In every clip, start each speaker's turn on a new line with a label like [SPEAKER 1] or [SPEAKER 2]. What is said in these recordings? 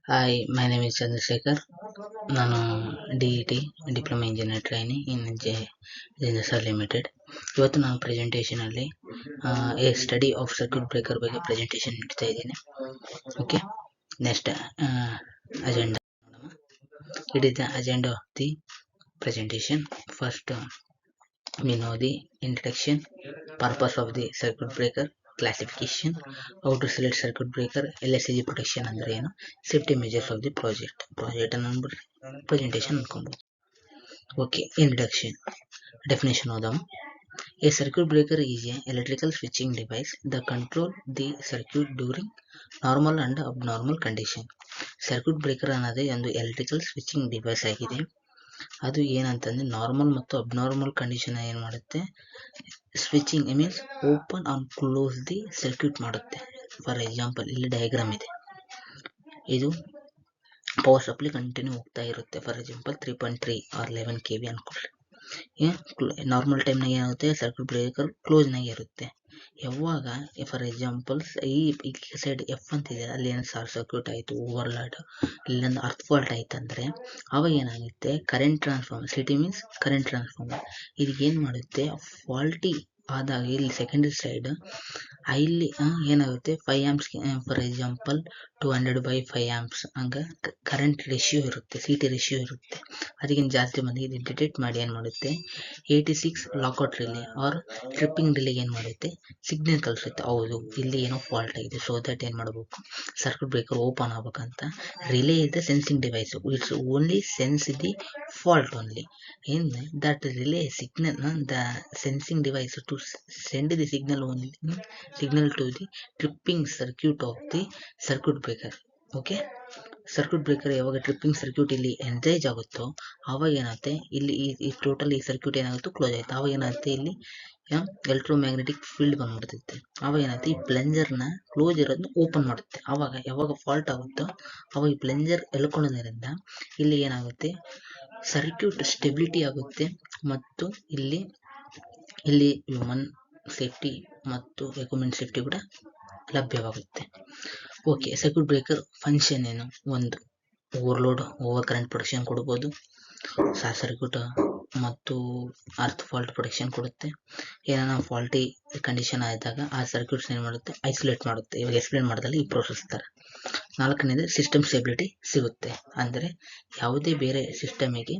[SPEAKER 1] Hi, my name is Chandrasekhar. ನಾನು D E T diploma engineer training in ಜಿಂದಸರ್ limited. ಇವತ್ತು ನಾನು ಪ್ರೆಸೆಂಟೇಷನಲ್ಲಿ a study of circuit breaker ಬಗ್ಗೆ ಪ್ರೆಸೆಂಟೇಷನ್ ನೀಡ್ತಾ ಇದ್ದೀನಿ. ಓಕೆ, ನೆಕ್ಸ್ಟ್ ಅಜೆಂಡಾ ನೋಡೋಣ. It is the agenda of the presentation. First, we know the introduction, purpose of the circuit breaker, classification, how to select circuit breaker, LSCG protection ಅಂದ್ರೆ ಏನು, safety measures of the project ಅನ್ನು presentation ಅನ್ಕೊಬೋದು. Okay, introduction definition ಓದಾಮ. A circuit breaker is an electrical switching device that control the circuit during normal and abnormal condition. Circuit breaker ಅನ್ನೋದೇ ಒಂದು electrical switching device ಆಗಿದೆ. ಅದು ಏನಂತಂದ್ರೆ normal ಮತ್ತು abnormal condition ಏನು ಮಾಡುತ್ತೆ, switching means open on close the circuit ಮಾಡುತ್ತೆ. For example ಇಲ್ಲಿ ಡಯಾಗ್ರಾಮ್ ಇದೆ, ಇದು ಪವರ್ ಸಪ್ಲೈ ಕಂಟಿನ್ಯೂ ಹೋಗ್ತಾ ಇರುತ್ತೆ. ಫಾರ್ ಎಕ್ಸಾಂಪಲ್ 3.3 ಆರ್ 11 kV ಅನ್ಕೊಳ್ಳಿ. ನಾರ್ಮಲ್ ಟೈಮ್ನಾಗ ಏನಾಗುತ್ತೆ, ಸರ್ಕ್ಯೂಟ್ ಬ್ರೇಕರ್ ಕ್ಲೋಸ್ನಾಗ ಇರುತ್ತೆ. ಯಾವಾಗ ಫಾರ್ ಎಕ್ಸಾಂಪಲ್ ಈ ಸೈಡ್ ಎಫ್ ಅಂತಿದೆ, ಅಲ್ಲಿ ಏನು ಶಾರ್ಟ್ ಸರ್ಕ್ಯೂಟ್ ಆಯಿತು, ಓವರ್ಲಾಡ್, ಇಲ್ಲೊಂದು ಅರ್ತ್ ಫಾಲ್ಟ್ ಆಯ್ತಂದ್ರೆ ಅವಾಗ ಏನಾಗುತ್ತೆ, current transformer, city means current transformer, ಇದಕ್ಕೇನು ಮಾಡುತ್ತೆ, ಫಾಲ್ಟಿ ಆದಾಗ ಇಲ್ಲಿ ಸೆಕೆಂಡರಿ ಸೈಡ್ ಇಲ್ಲಿ ಏನಾಗುತ್ತೆ 5 amps, ಫಾರ್ ಎಕ್ಸಾಂಪಲ್ 200/5 amps ಹಂಗೆ ಕರೆಂಟ್ ರೇಷಿಯೋ ಇರುತ್ತೆ, ಸಿಟಿ ರೇಷಿಯೋ ಇರುತ್ತೆ. ಅದಕ್ಕಿಂತ ಜಾಸ್ತಿ ಮಂದಿ ಇದು ಡಿಟೆಕ್ಟ್ ಮಾಡಿ ಏನು ಮಾಡುತ್ತೆ, 86 ಲಾಕೌಟ್ ರಿಲೇ ಆರ್ ಟ್ರಿಪ್ಪಿಂಗ್ ರಿಲೇಗೆ ಏನು ಮಾಡುತ್ತೆ, ಸಿಗ್ನಲ್ ಕಳಿಸುತ್ತೆ. ಹೌದು, ಇಲ್ಲಿ ಏನೋ ಫಾಲ್ಟ್ ಆಗಿದೆ, ಸೊ ದಟ್ ಏನು ಮಾಡಬೇಕು, ಸರ್ಕ್ಯೂಟ್ ಬ್ರೇಕರ್ ಓಪನ್ ಆಗ್ಬೇಕಂತ. Relay is the sensing device, it's only sense the fault only. In that relay signal, the sensing device to send the signal only, signal to the tripping circuit of the circuit breaker. Okay, circuit breaker ಯಾವಾಗ tripping circuit ಇಲ್ಲಿ engage ಆಗುತ್ತೋ ಆವಾಗ ಏನಾಗುತ್ತೆ, ಇಲ್ಲಿ ಈ total ಈ circuit ಏನಾಗುತ್ತೋ close ಆಯ್ತು. ಆವಾಗ ಏನಾಗುತ್ತೆ, ಇಲ್ಲಿ ಎಲೆಕ್ಟ್ರೋಮ್ಯಾಗ್ನೆಟಿಕ್ ಫೀಲ್ಡ್ ಬಂದ್ಬಿಡ್ತೈತೆ. ಆವಾಗ ಏನಾಗುತ್ತೆ, ಈ ಪ್ಲೆಂಜರ್ನ ಕ್ಲೋಸ್ ಇರೋದನ್ನ ಓಪನ್ ಮಾಡುತ್ತೆ. ಆವಾಗ ಯಾವಾಗ ಫಾಲ್ಟ್ ಆಗುತ್ತೋ ಅವಾಗ ಈ ಪ್ಲೆಂಜರ್ ಎಳ್ಕೊಳ್ಳೋದ್ರಿಂದ ಇಲ್ಲಿ ಏನಾಗುತ್ತೆ, ಸರ್ಕ್ಯೂಟ್ ಸ್ಟೆಬಿಲಿಟಿ ಆಗುತ್ತೆ ಮತ್ತು ಇಲ್ಲಿ ಹ್ಯೂಮನ್ ಸೇಫ್ಟಿ ಮತ್ತು ಎಕ್ವಿಪ್ಮೆಂಟ್ ಸೇಫ್ಟಿ ಕೂಡ ಲಭ್ಯವಾಗುತ್ತೆ. ಓಕೆ, ಸರ್ಕ್ಯೂಟ್ ಬ್ರೇಕರ್ ಫಂಕ್ಷನ್ ಏನು, ಒಂದು ಓವರ್ಲೋಡ್, ಓವರ್ ಕರೆಂಟ್ ಪ್ರೊಟೆಕ್ಷನ್ ಕೊಡ್ಬೋದು, ಶಾರ್ಟ್ ಸರ್ಕ್ಯೂಟ್ ಮತ್ತು ಅರ್ತ್ ಫಾಲ್ಟ್ ಪ್ರೊಟೆಕ್ಷನ್ ಕೊಡುತ್ತೆ. ಏನಾರ ಫಾಲ್ಟಿ ಕಂಡೀಷನ್ ಆದಾಗ ಆ ಸರ್ಕ್ಯೂಟ್ಸ್ ಏನು ಮಾಡುತ್ತೆ, ಐಸೋಲೇಟ್ ಮಾಡುತ್ತೆ. ಇವಾಗ ಎಕ್ಸ್ಪ್ಲೇನ್ ಮಾಡಿದಲ್ಲಿ ಈ ಪ್ರೋಸೆಸ್ ಥರ. ನಾಲ್ಕನೇದು ಸಿಸ್ಟಮ್ ಸ್ಟೆಬಿಲಿಟಿ ಸಿಗುತ್ತೆ, ಅಂದರೆ ಯಾವುದೇ ಬೇರೆ ಸಿಸ್ಟಮಿಗೆ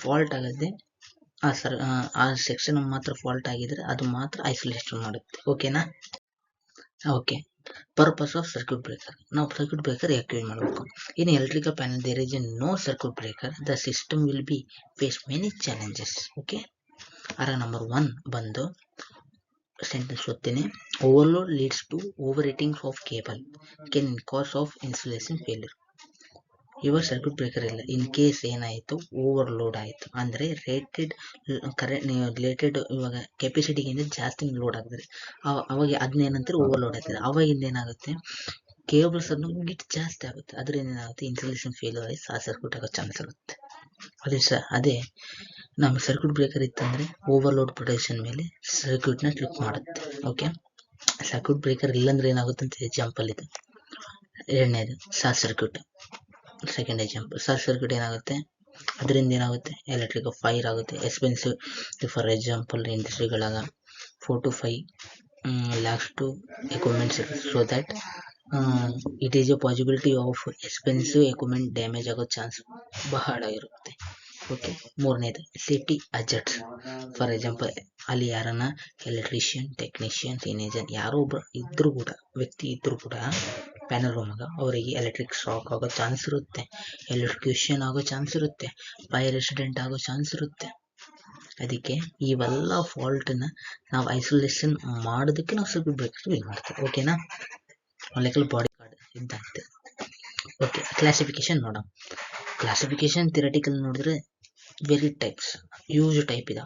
[SPEAKER 1] ಫಾಲ್ಟ್ ಆಗದೆ ಆ ಸೆಕ್ಷನ್ ಮಾತ್ರ ಫಾಲ್ಟ್ ಆಗಿದ್ರೆ ಅದು ಮಾತ್ರ ಐಸೋಲೇಷನ್ ಮಾಡುತ್ತೆ. ಓಕೆನಾ? Okay, purpose of circuit breaker. ನಾವು ಸರ್ಕ್ಯೂಟ್ ಬ್ರೇಕರ್ ಯಾಕೆ ಯೂಸ್ ಮಾಡಬೇಕು? In electrical panel there is a no circuit breaker, the system will be face many challenges. Okay, number 1 ಬಂದು ಸೆಂಟೆನ್ಸ್ ಓದ್ತೀನಿ. Overload leads to over heating of cable, can cause of insulation failure. ಇವಾಗ circuit breaker ಇಲ್ಲ, in case ಏನಾಯಿತು, overload ಆಯಿತು ಅಂದರೆ rated related ಇವಾಗ ಕೆಪಾಸಿಟಿಗಿಂತ ಜಾಸ್ತಿ load ಆಗಿದ್ರೆ ಅವಾಗ ಅದನ್ನೇನಂತಾರೆ ಓವರ್ಲೋಡ್ ಆಗ್ತದೆ. ಅವಾಗಿಂದ ಏನಾಗುತ್ತೆ, ಕೇಬಲ್ಸ್ ಅನ್ನು ಗಿಟ್ ಜಾಸ್ತಿ ಆಗುತ್ತೆ, ಅದರಿಂದ ಏನಾಗುತ್ತೆ, ಇನ್ಸುಲೇಷನ್ ಫೇಲ್ಯೂರ್ ಆಗಿ ಸರ್ಕ್ಯೂಟ್ ಆಗೋ ಚಾನ್ಸ್ ಇರುತ್ತೆ. ಅದೇ ನಮ್ಮ ಸರ್ಕ್ಯೂಟ್ ಬ್ರೇಕರ್ ಇತ್ತಂದರೆ ಓವರ್ಲೋಡ್ ಪ್ರೊಟೆಕ್ಷನ್ ಮೇಲೆ ಸರ್ಕ್ಯೂಟ್ನ ಕ್ಲಿಕ್ ಮಾಡುತ್ತೆ. ಓಕೆ, ಸರ್ಕ್ಯೂಟ್ ಬ್ರೇಕರ್ ಇಲ್ಲಾಂದ್ರೆ ಏನಾಗುತ್ತೆ ಅಂತ ಎಕ್ಸಾಂಪಲ್ ಇದೆ. ಎರಡನೇದು short circuit, second example. Short circuit ಏನಾಗುತ್ತೆ, ಅದರಿಂದ ಏನಾಗುತ್ತೆ, ಎಲೆಕ್ಟ್ರಿಕಲ್ ಫೈರ್ ಆಗುತ್ತೆ, ಎಕ್ಸ್ಪೆನ್ಸಿವ್. ಫಾರ್ ಎಕ್ಸಾಂಪಲ್ ಇಂಡಸ್ಟ್ರಿಗಳಾಗ 4 to 5 lakhs to equipments ಇರುತ್ತೆ. So that it is a possibility of expensive equipment damage ಆಗೋ ಚಾನ್ಸ್ ಬಹಳ ಇರುತ್ತೆ. ಓಕೆ, ಮೂರನೇದು ಸೇಫ್ಟಿ ಅಜೆಟ್ಸ್. ಫಾರ್ ಎಕ್ಸಾಂಪಲ್ ಅಲ್ಲಿ ಯಾರನ್ನ ಎಲೆಕ್ಟ್ರಿಷಿಯನ್, ಟೆಕ್ನಿಷಿಯನ್ಸ್, ಇಂಜಿನಿಯರ್ ಯಾರೋ ಒಬ್ಬರು ಇದ್ರೂ ಕೂಡ, ವ್ಯಕ್ತಿ ಇದ್ರೂ ಕೂಡ ಪ್ಯಾನಲ್ ರೂಮಾಗ ಅವರಿಗೆ ಎಲೆಕ್ಟ್ರಿಕ್ ಶಾಕ್ ಆಗೋ ಚಾನ್ಸ್ ಇರುತ್ತೆ, ಎಲೆಕ್ಟ್ರಿಕ್ಯೂಷನ್ ಆಗೋ ಚಾನ್ಸ್ ಇರುತ್ತೆ, ಫೈರ್ ಆಕ್ಸಿಡೆಂಟ್ ಆಗೋ ಚಾನ್ಸ್ ಇರುತ್ತೆ. ಅದಕ್ಕೆ ಇವೆಲ್ಲ ಫಾಲ್ಟನ್ನ ನಾವು ಐಸೋಲೇಷನ್ ಮಾಡೋದಕ್ಕೆ ನಾವು ಸರ್ಕ್ಯೂಟ್ ಬ್ರೇಕರ್ ಯೂಸ್ ಮಾಡ್ತೀವಿ. ಓಕೆನಾ? ಮೊಲೆಕ್ಯುಲರ್ ಬಾಡಿ ಕಾರ್ಡ್ ಇದ್ದಂತೆ. ಓಕೆ, ಕ್ಲಾಸಿಫಿಕೇಶನ್ ನೋಡೋಣ. ಕ್ಲಾಸಿಫಿಕೇಶನ್ ಥಿಯರಿಟಿಕಲ್ ನೋಡಿದ್ರೆ ವೆರಿ ಟೈಪ್ಸ್, ಯೂಸ್ ಟೈಪ್ ಇದೆ.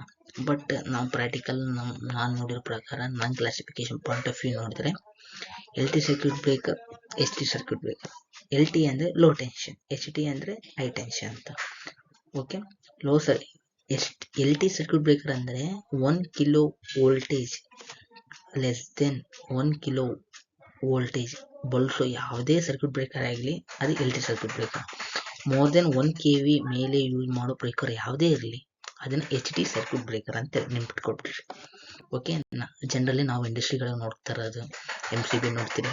[SPEAKER 1] ಬಟ್ ನಾವು ಪ್ರಾಕ್ಟಿಕಲ್ ನಾನು ನೋಡಿರೋ ಪ್ರಕಾರ ನನ್ನ ಕ್ಲಾಸಿಫಿಕೇಶನ್ ಪಾಯಿಂಟ್ ಆಫ್ ವ್ಯೂ ನೋಡಿದ್ರೆ LT circuit breaker, ST circuit breaker. LT ಅಂದರೆ ಲೋ ಟೆನ್ಷನ್, HT ಅಂದರೆ ಹೈ ಟೆನ್ಷನ್ ಅಂತ. ಓಕೆ, LT ಸರ್ಕ್ಯೂಟ್ ಬ್ರೇಕರ್ ಅಂದರೆ 1 kilo voltage less than 1 kilo voltage ಬಳಸೋ ಯಾವುದೇ ಸರ್ಕ್ಯೂಟ್ ಬ್ರೇಕರ್ ಆಗಲಿ ಅದು LT circuit breaker. More than 1 kV ಮೇಲೆ ಯೂಸ್ ಮಾಡೋ ಬ್ರೇಕರ್ ಯಾವುದೇ ಇರಲಿ ಅದನ್ನು HT ಸರ್ಕ್ಯೂಟ್ ಬ್ರೇಕರ್ ಅಂತ ನೆನ್ಪಿಟ್ಕೊಳ್ಬಿಟ್ರಿ. ಓಕೆ, ಜನರಲಿ ನಾವು ಇಂಡಸ್ಟ್ರಿಗಳಿಗೆ ನೋಡ್ತಾ ಇರೋದು MCB ನೋಡ್ತೀರಿ,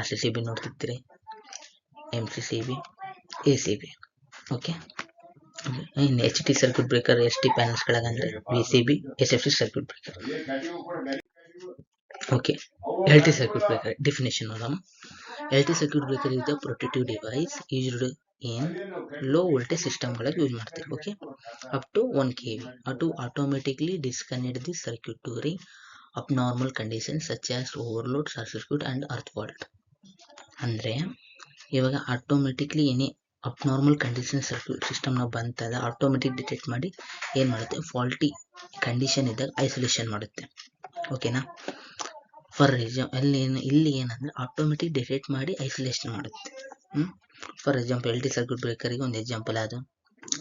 [SPEAKER 1] RCCB ನೋಡ್ತಿರ್ತೀರಿ, MCCB, ACB. ಓಕೆ, ಇನ್ನು HT ಸರ್ಕ್ಯೂಟ್ ಬ್ರೇಕರ್ ST ಪ್ಯಾನಲ್ಸ್ಗಳಾಗಂದ್ರೆ VCB, SFC circuit breaker. Okay, LT circuit breaker definition ನೋಡೋಣ. LT circuit breaker is a protective device used in low voltage ಸಿಸ್ಟಮ್ಗಳಿಗೆ use ಮಾಡ್ತೀವಿ. Okay, up to 1 kV to automatically disconnect the circuit during abnormal conditions such as overload, short circuit and earth fault. ಅಂದರೆ ಇವಾಗ automatically ಏನೇ abnormal condition circuit ಸಿಸ್ಟಮ್ನ ಬಂತದ automatic detect ಮಾಡಿ ಏನು ಮಾಡುತ್ತೆ, faulty condition ಇದ್ದಾಗ ಐಸೋಲೇಷನ್ ಮಾಡುತ್ತೆ. ಓಕೆನಾ, ಫಾರ್ ಎಕ್ಸಾಂಪಲ್ ಇಲ್ಲಿ ಏನಂದರೆ ಆಟೋಮೆಟಿಕ್ ಡಿಟೆಕ್ಟ್ ಮಾಡಿ ಐಸೋಲೇಷನ್ ಮಾಡುತ್ತೆ. ಫಾರ್ ಎಕ್ಸಾಂಪಲ್ LT ಸರ್ಕ್ಯೂಟ್ ಬ್ರೇಕರಿಗೆ ಒಂದು ಎಕ್ಸಾಂಪಲ್ ಅದು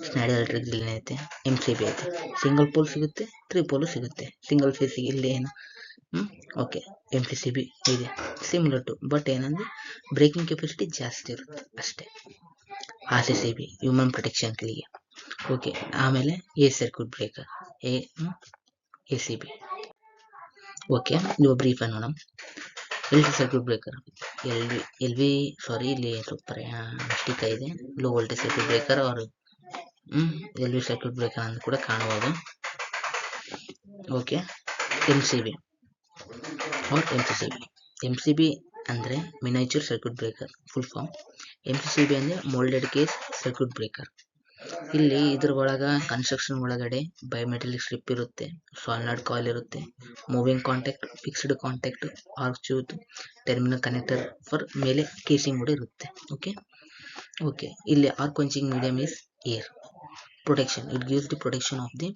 [SPEAKER 1] ಸ್ನೈಡರ್ ಎಲೆಕ್ಟ್ರಿಕ್ ಡ್ರಿಲ್ ಐತೆ, MCB ಐತೆ. ಸಿಂಗಲ್ ಪೋಲ್ ಸಿಗುತ್ತೆ, 3 ಪೋಲು ಸಿಗುತ್ತೆ. ಸಿಂಗಲ್ ಫೇಸಿಗೆ ಇಲ್ಲಿ ಏನು ಓಕೆ MCCB ಇದೆ ಸಿಮಿಲರ್ ಟು, ಬಟ್ ಏನಂದರೆ ಬ್ರೇಕಿಂಗ್ ಕೆಪಾಸಿಟಿ ಜಾಸ್ತಿ ಇರುತ್ತೆ ಅಷ್ಟೇ. RCCB ಹ್ಯೂಮನ್ ಪ್ರೊಟೆಕ್ಷನ್ಗಳಿಗೆ. ಓಕೆ, ಆಮೇಲೆ ಸರ್ಕ್ಯೂಟ್ ಬ್ರೇಕರ್ ACB. ಓಕೆ, ನೀವು ಬ್ರೀಫ್ ನೋಡೋಣ. LT ಸರ್ಕ್ಯೂಟ್ ಬ್ರೇಕರ್ ಇಲ್ಲಿ ಸ್ವಲ್ಪ ಮಿಸ್ಟೇಕ್ ಇದೆ. ಲೋ ವೋಲ್ಟೇಜ್ ಸರ್ಕ್ಯೂಟ್ ಬ್ರೇಕರ್ ಅವರು LV ಸರ್ಕ್ಯೂಟ್ ಬ್ರೇಕರ್ ಅಂತ ಕೂಡ ಕಾಣಬಹುದು. ಓಕೆ, MCB और MCB ಅಂದರೆ miniature circuit breaker full form. MCCB ಅಂದರೆ ಮೋಲ್ಡೆಡ್ ಕೇಸ್ ಸರ್ಕ್ಯೂಟ್ ಬ್ರೇಕರ್. ಇಲ್ಲಿ ಇದ್ರ ಒಳಗೆ ಕನ್ಸ್ಟ್ರಕ್ಷನ್ ಒಳಗಡೆ ಬಯೋಮೆಟಲಿಕ್ ಸ್ಟ್ರಿಪ್ ಇರುತ್ತೆ, ಸಾಲಿನಾಯ್ಡ್ ಕಾಯಿಲ್ ಇರುತ್ತೆ, moving contact, fixed contact, arc chute, terminal connector for ಮೇಲೆ ಕೇಸಿಂಗ್ ಕೂಡ ಇರುತ್ತೆ. ಓಕೆ, ಇಲ್ಲಿ arc quenching medium is air. Protection, it gives the protection of the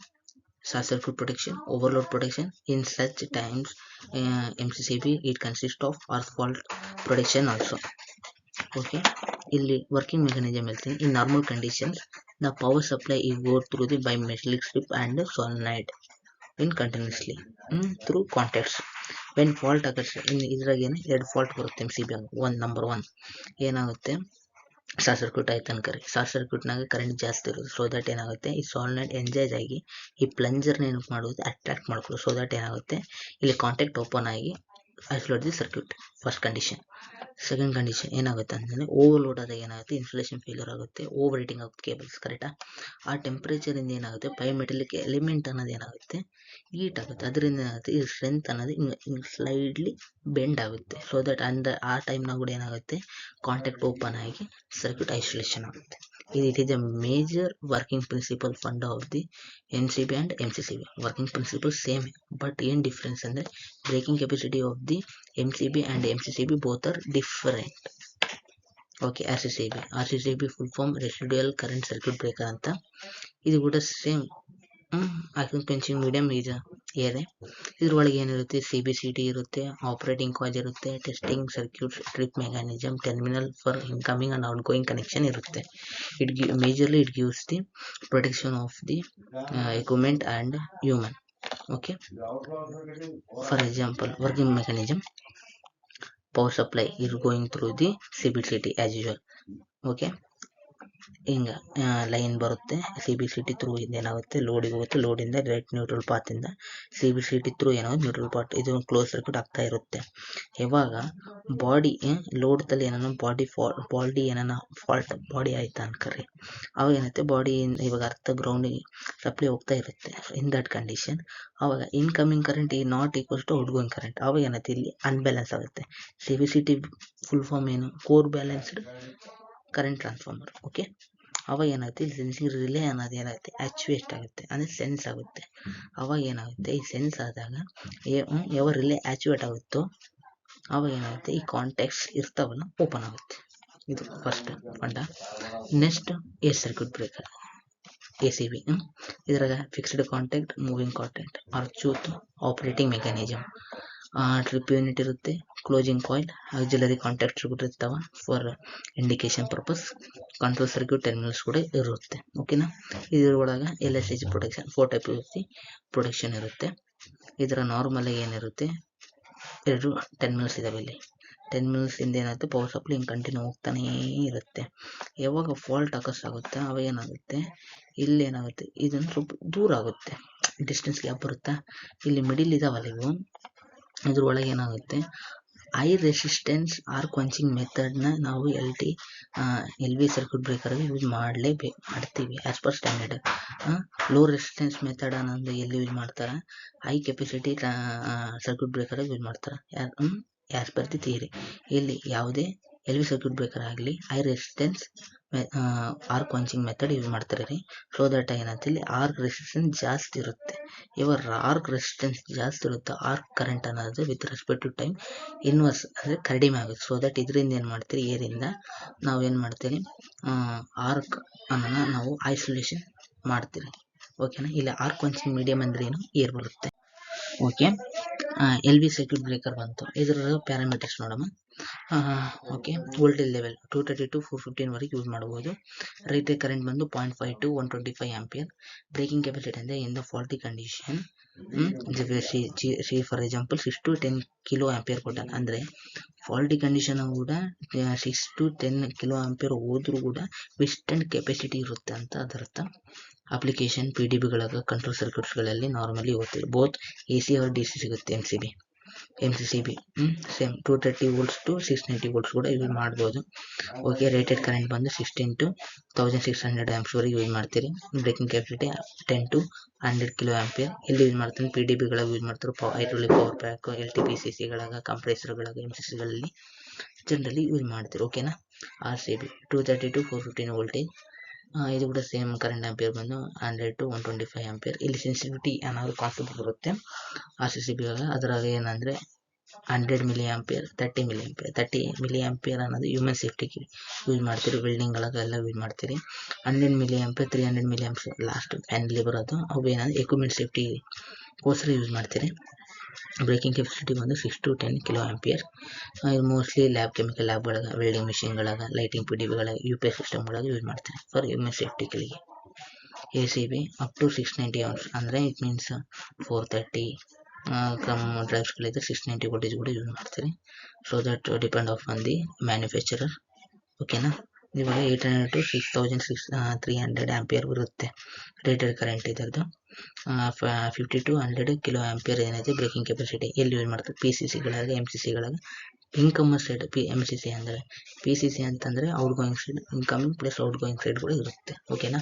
[SPEAKER 1] short circuit protection, overload protection. In such times MCCB it consists of earth fault protection also. Okay, ಇಲ್ಲಿ working mechanism ಹೇಳ್ತೀನಿ. In normal conditions the power supply is go through the bimetallic strip and solenoid in continuously through contacts. when fault occurs, ಇದ್ರಾಗ ಏನು 2 fault ಬರುತ್ತೆ MCB. Number 1 ಏನಾಗುತ್ತೆ, short circuit ಆಯ್ತು ಅನ್ಕರಿ. Short ಸರ್ಕ್ಯೂಟ್ನಾಗ current ಜಾಸ್ತಿ ಇರೋದು, so that ಏನಾಗುತ್ತೆ ಈ ಸಾಲಿನಾಯ್ಡ್ ಎಂಜಾಯ್ಸ್ ಆಗಿ ಈ ಪ್ಲಂಜರ್ನ ಏನು ಮಾಡುತ್ತೆ, ಅಟ್ರಾಕ್ಟ್ ಮಾಡ್ಕೊಳ್ಳೋದು. ಸೊ ದಟ್ ಏನಾಗುತ್ತೆ ಇಲ್ಲಿ ಕಾಂಟ್ಯಾಕ್ಟ್ ಓಪನ್ ಆಗಿ isolate the circuit. First condition. Second condition ಏನಾಗುತ್ತೆ ಅಂತಂದರೆ ಓವರ್ಲೋಡ್ ಆದಾಗ ಏನಾಗುತ್ತೆ, ಇನ್ಸುಲೇಷನ್ ಫೇಲ್ಯೂರ್ ಆಗುತ್ತೆ, ಓವರ್ ಹೀಟಿಂಗ್ ಆಗುತ್ತೆ ಕೇಬಲ್ಸ್. ಕರೆಕ್ಟಾ? ಆ ಟೆಂಪ್ರೇಚರಿಂದ ಏನಾಗುತ್ತೆ ಬಯೋಮೆಟಲಿಕ್ ಎಲಿಮೆಂಟ್ ಅನ್ನೋದು ಏನಾಗುತ್ತೆ ಹೀಟ್ ಆಗುತ್ತೆ. ಅದರಿಂದ ಏನಾಗುತ್ತೆ ಈ ಸ್ಟ್ರೆಂತ್ ಅನ್ನೋದು ಹಿಂಗೆ ಸ್ಲೈಡ್ಲಿ ಬೆಂಡ್ ಆಗುತ್ತೆ. ಸೊ ದಟ್ ಆ ಟೈಮ್ನಾಗ ಕೂಡ ಏನಾಗುತ್ತೆ ಕಾಂಟ್ಯಾಕ್ಟ್ ಓಪನ್ ಆಗಿ ಸರ್ಕ್ಯೂಟ್ ಐಸೋಲೇಷನ್ ಆಗುತ್ತೆ. It is a major working principle fund of the MCB and MCCB. Working principle same, but in difference ಅಂದರೆ breaking capacity of the MCB and MCCB both are different. Okay, RCCB full form residual current circuit breaker ಅಂತ. ಇದು ಕೂಡ same arc quenching medium ಇದೆ. ಇದ್ರೊಳಗೆ ಏನಿರುತ್ತೆ, CBCT ಇರುತ್ತೆ, operating coil ಇರುತ್ತೆ, testing circuit, strip mechanism, terminal for incoming and outgoing connection ಇರುತ್ತೆ. Majorly it gives the protection of the equipment and human. Okay, for example working mechanism, power supply is going through the CBCT as usual. Okay, ಹಿಂಗೆ line ಬರುತ್ತೆ, CBCT through ಏನಾಗುತ್ತೆ ಲೋಡಿಗೆ ಹೋಗುತ್ತೆ, ಲೋಡಿಂದ direct neutral ಪಾತಿಂದ CBCT through ಏನಾಗುತ್ತೆ neutral path, ಇದು close circuit ಆಗ್ತಾ ಇರುತ್ತೆ. ಇವಾಗ ಬಾಡಿ ಲೋಡ್ದಲ್ಲಿ ಏನಾನ ಬಾಡಿ ಏನಾನ ಫಾಲ್ಟ್ ಬಾಡಿ ಆಯ್ತಾ ಅನ್ಕರಿ, ಅವಾಗ ಏನಾಗುತ್ತೆ ಬಾಡಿ ಇವಾಗ ಗ್ರೌಂಡಿಗೆ ಸಪ್ಲೈ ಹೋಗ್ತಾ ಇರುತ್ತೆ. ಇನ್ ದಟ್ ಕಂಡೀಷನ್ ಅವಾಗ ಇನ್ಕಮಿಂಗ್ ಕರೆಂಟ್ ಈ not equals to outgoing current. ಅವಾಗ ಏನಾಗುತ್ತೆ ಇಲ್ಲಿ ಅನ್ಬ್ಯಾಲೆನ್ಸ್ ಆಗುತ್ತೆ. CBCT ಫುಲ್ ಫಾರ್ಮ್ ಏನು, core balanced current transformer. Okay, ಅವಾಗ ಏನಾಗುತ್ತೆ ಇಲ್ಲಿ ಸೆನ್ಸಿಂಗ್ ರಿಲೇ ಅನ್ನೋದು ಏನಾಗುತ್ತೆ ಆಕ್ಚುಯೇಟ್ ಆಗುತ್ತೆ, ಅಂದರೆ ಸೆನ್ಸ್ ಆಗುತ್ತೆ. ಅವಾಗ ಏನಾಗುತ್ತೆ ಈ ಸೆನ್ಸ್ ಆದಾಗ ಯಾವ ರಿಲೇ ಆಕ್ಚುಯೇಟ್ ಆಗುತ್ತೋ ಅವಾಗ ಏನಾಗುತ್ತೆ ಈ ಕಾಂಟ್ಯಾಕ್ಟ್ಸ್ ಇರ್ತಾವಲ್ಲ ಓಪನ್ ಆಗುತ್ತೆ. ಇದು ಫಸ್ಟ್ ಫಂಡ. Next circuit breaker ACB. ಇದ್ರಾಗ fixed contact, moving contact, arc chute, operating mechanism, trip unit ಇರುತ್ತೆ, ಕ್ಲೋಸಿಂಗ್ ಕಾಯಿಲ್, ಆಕ್ಸಿಲರಿ ಕಾಂಟ್ಯಾಕ್ಟ್ಸ್ ಕೂಡ ಇರ್ತಾವ for indication purpose, control circuit terminals ಕೂಡ ಇರುತ್ತೆ. ಓಕೆನಾ, ಇದ್ರೊಳಗೆ LSH ಪ್ರೊಟೆಕ್ಷನ್ 4 ಟೈಪ್ ಪ್ರೊಟೆಕ್ಷನ್ ಇರುತ್ತೆ. ಇದರ ನಾರ್ಮಲ್ ಏನಿರುತ್ತೆ 2 ಟರ್ಮಿನಲ್ಸ್ ಇದಾವೆ ಇಲ್ಲಿ. 10 ಮಿನಿಟ್ಸಿಂದ ಏನಾಗುತ್ತೆ ಪವರ್ ಸಪ್ಲೈ ಹಿಂಗೆ ಕಂಟಿನ್ಯೂ ಹೋಗ್ತಾನೇ ಇರುತ್ತೆ. ಯಾವಾಗ ಫಾಲ್ಟ್ ಆಗುತ್ತೆ ಅವಾಗ ಏನಾಗುತ್ತೆ, ಇಲ್ಲಿ ಏನಾಗುತ್ತೆ ಇದನ್ನು ಸ್ವಲ್ಪ ದೂರ ಆಗುತ್ತೆ, ಡಿಸ್ಟೆನ್ಸ್ ಗ್ಯಾಪ್ ಬರುತ್ತಾ. ಇಲ್ಲಿ ಮಿಡಿಲ್ ಇದಾವಲ್ಲ ಇವು, ಇದ್ರೊಳಗೆ ಏನಾಗುತ್ತೆ ಹೈ ರೆಸಿಸ್ಟೆನ್ಸ್ ಆರ್ಕ್ ವಂಚಿಂಗ್ ಮೆಥಡ್ನ ನಾವು ಎಲ್ ವಿ ಸರ್ಕ್ಯೂಟ್ ಬ್ರೇಕರ್ಗೆ ಯೂಸ್ ಮಾಡ್ತೀವಿ as per standard. Low resistance method ಅನ್ನೋದು ಎಲ್ಲಿ ಯೂಸ್ ಮಾಡ್ತಾರೆ, ಹೈ ಕೆಪಾಸಿಟಿ ಸರ್ಕ್ಯೂಟ್ ಬ್ರೇಕರ್ಗೆ ಯೂಸ್ ಮಾಡ್ತಾರೆ ಆ್ಯಸ್ ಪರ್ ದಿ ಥಿಯರಿ. ಇಲ್ಲಿ ಯಾವುದೇ ಎಲ್ ವಿ ಸರ್ಕ್ಯೂಟ್ ಬ್ರೇಕರ್ ಆಗಲಿ high resistance arc quenching method use ಮಾಡ್ತಾರೆ ರೀ. ಸೊ ದಟ್ ಏನಂತ ಇಲ್ಲಿ ಆರ್ಕ್ ರೆಸಿಸ್ಟೆನ್ಸ್ ಜಾಸ್ತಿ ಇರುತ್ತೆ. ಇವಾಗ ಆರ್ಕ್ ರೆಸಿಸ್ಟೆನ್ಸ್ ಜಾಸ್ತಿ ಇರುತ್ತೆ, ಆರ್ಕ್ ಕರೆಂಟ್ ಅನ್ನೋದು with respect to time inverse ಅಂದರೆ ಕಡಿಮೆ ಆಗುತ್ತೆ. ಸೊ ದಟ್ ಇದರಿಂದ ಏನು ಮಾಡ್ತೀರಿ, ಏರಿಂದ ನಾವೇನು ಮಾಡ್ತೀರಿ, ಆರ್ಕ್ ಅನ್ನೋಣ ನಾವು ಐಸೋಲೇಷನ್ ಮಾಡ್ತೀರಿ. ಓಕೆನಾ. ಇಲ್ಲಿ ಆರ್ಕ್ ವಂಚಿಂಗ್ ಮೀಡಿಯಮ್ ಅಂದರೆ ಏನು, ಏರ್ ಬರುತ್ತೆ. Okay, L V circuit breaker ಬಂತು. ಇದರ ಪ್ಯಾರಾಮೀಟರ್ಸ್ ನೋಡಮ್ಮ. ಓಕೆ, ವೋಲ್ಟೇಜ್ ಲೆವೆಲ್ 230 to 415 ವರೆಗೆ ಯೂಸ್ ಮಾಡ್ಬೋದು. ರೇಟೆಡ್ ಕರೆಂಟ್ ಬಂದು 0.5 to 125 ಆಂಪಿಯರ್. ಬ್ರೇಕಿಂಗ್ ಕೆಪಾಸಿಟಿ ಅಂದರೆ in the faulty condition for example 6 to 10 kilo ampere ಕೊಟ್ಟ ಅಂದರೆ ಫಾಲ್ಟಿ ಕಂಡೀಷನ್ ಕೂಡ 6 to 10 ಕಿಲೋ ಆಂಪಿಯರ್ ಹೋದ್ರೂ ಕೂಡ ವಿಸ್ಟೆಂಟ್ ಕೆಪಾಸಿಟಿ ಇರುತ್ತೆ ಅಂತ ಅದರ್ಥ. ಅಪ್ಲಿಕೇಶನ್ PDBಗಳಾಗ ಕಂಟ್ರೋಲ್ ಸರ್ಕ್ಯೂಟ್ಸ್ಗಳಲ್ಲಿ ನಾರ್ಮಲಿ ಓದ್ತೀವಿ. ಬೋತ್ AC ಆರ್ DC ಸಿಗುತ್ತೆ. MCCB same 230 volts to 690 volts ಕೂಡ ಯೂಸ್ ಮಾಡ್ಬೋದು. ಓಕೆ, ರೇಟೆಡ್ ಕರೆಂಟ್ ಬಂದು 16 to 1600 ಆಂಪ್ಸ್ ವರೆಗೆ ಯೂಸ್ ಮಾಡ್ತೀರಿ. Breaking capacity 10 to 100 kilo ampere. ಇಲ್ಲಿ ಯೂಸ್ ಮಾಡ್ತೀನಿ PDBಗಳಾಗ ಯೂಸ್ ಮಾಡ್ತಾರೆ. ಹೈಡ್ರಾಲಿಕ್ ಪವರ್ ಪ್ಯಾಕ್, LTPCCಗಳಾಗ, ಕಂಪ್ರೆಸರ್ಗಳಾಗ, MCCಗಳಲ್ಲಿ ಜನರಲಿ ಯೂಸ್ ಮಾಡ್ತೀರಿ. ಓಕೆನಾ. RCB 230 to 415 voltage. ಇದು ಕೂಡ ಸೇಮ್ ಕರೆಂಟ್ ಆಂಪಿಯರ್ ಬಂದು 100 to 125 ಆಂಪಿಯರ್. ಇಲ್ಲಿ ಸೆನ್ಸಿಟಿವಿಟಿ ಏನಾದರೂ ಕಾನ್ಸೆಪ್ಟ್ ಬರುತ್ತೆ RCCB ಅದರಾಗ ಏನಂದರೆ 100 milli ampere, 30 milli ampere. 30 milli ampere ಅನ್ನೋದು ಹ್ಯೂಮನ್ ಸೇಫ್ಟಿಗೆ ಯೂಸ್ ಮಾಡ್ತೀರಿ, ವೆಲ್ಡಿಂಗ್ಗಳಾಗೆಲ್ಲ ಯೂಸ್ ಮಾಡ್ತೀರಿ. 100 milli ampere, 300 milli ampere last finally ಬರೋದು. ಅವು ಏನಂದರೆ ಎಕ್ವಿಪ್ಮೆಂಟ್ ಸೇಫ್ಟಿಗೋಸ್ಕರ ಯೂಸ್ ಮಾಡ್ತೀರಿ. ಬ್ರೇಕಿಂಗ್ ಕೆಪಾಸಿಟಿ ಬಂದು 6 to 10 ಕಿಲೋ ಆಂಪಿಯರ್. ಇದು ಮೋಸ್ಟ್ಲಿ ಕೆಮಿಕಲ್ ಲ್ಯಾಬ್ಗಳಾಗ, ವೆಲ್ಡಿಂಗ್ ಮಿಷಿನ್ಗಳಾಗ, ಲೈಟಿಂಗ್ PDBಗಳಾಗ, UPS ಸಿಸ್ಟಮ್ಗಳಾಗ ಯೂಸ್ ಮಾಡ್ತಾರೆ ಫಾರ್ ಹ್ಯೂಮನ್ ಸೇಫ್ಟಿಗಳಿಗೆ. ACB ಅಪ್ ಟು 690 ಆಂಪ್ಸ್ ಅಂದರೆ ಇಟ್ ಮೀನ್ಸ್ 430 ಡ್ರೈವ್ಸ್ಗಳಿದ್ರೆ 690 ವೋಲ್ಟೇಜ್ ಕೂಡ ಯೂಸ್ ಮಾಡ್ತಾರೆ. So that depend on the manufacturer. ಓಕೆನಾ. ಇವಾಗ 800 to 6300 ಆಂಪಿಯರ್ ಬರುತ್ತೆ ರೇಟೆಡ್ ಕರೆಂಟ್. ಇದರದ್ದು 50 to 100 ಕಿಲೋ ಆಂಪಿಯರ್ ಏನಿದೆ ಬ್ರೇಕಿಂಗ್ ಕೆಪಾಸಿಟಿ. ಎಲ್ಲಿ ಯೂಸ್ ಮಾಡ್ತಾರೆ, PCCಗಳಾಗ, MCCಗಳಾಗ. ಇನ್ಕಮರ್ ಸೈಡ್ MCC ಅಂದರೆ PCC ಅಂತಂದರೆ out going side, incoming plus out going side ಕೂಡ ಇರುತ್ತೆ. ಓಕೆನಾ.